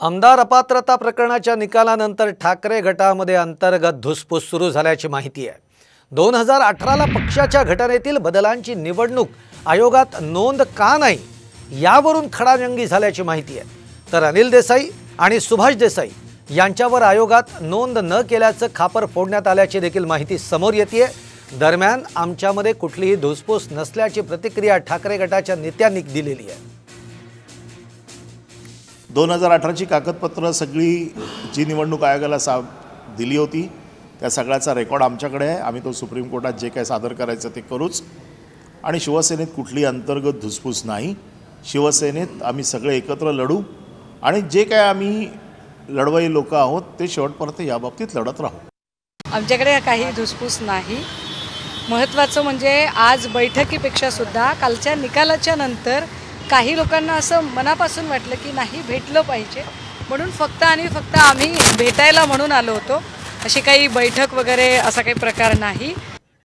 आमदार अपात्रता प्रकरणाच्या निकालानंतर ठाकरे गटामध्ये अंतर्गत धुसफूस सुरू झाल्याची माहिती आहे। 2018ला पक्षाच्या घटनेतील बदलांची निवडणूक आयोगात नोंद का नाही यावरून खडाजंगी झाल्याची माहिती आहे। तर अनिल देसाई आणि सुभाष देसाई यांच्यावर आयोगात नोंद न केल्याचं खापर फोडण्यात आल्याची देखील माहिती समोर येते। दरम्यान आमच्यामध्ये कुठलीही धुसफूस नसल्याची प्रतिक्रिया ठाकरे गटाच्या नेत्यांनी दिलेली आहे। 2018ची कागदपत्र सगळी जी निवडणूक आयोगाला दिली होती त्या सगळ्याचा रेकॉर्ड आमच्याकडे आहे। आम्ही तो सुप्रीम कोर्टात जे काही सादर करायचं ते करूच। आणि शिवसेनेत कुठली अंतर्गत धुसफूस नाही। शिवसेनेत आम्ही सगळे एकत्र लढू आणि जे काही आम्ही लढवई लोक आहोत ते शेवटपर्यंत याबाबतीत लढत राहू। आमच्याकडे काही धुसफूस नाही। महत्त्वाचं म्हणजे आज बैठकीपेक्षा सुद्धा कालच्या निकालाच्या नंतर काही लोकांना असं मनापासून वाटलं की नाही भेटलं पाहिजे, म्हणून फक्त आणि फक्त आम्ही भेटायला म्हणून आलो होतो। अशी काही बैठक वगैरे असा काही प्रकार नाही।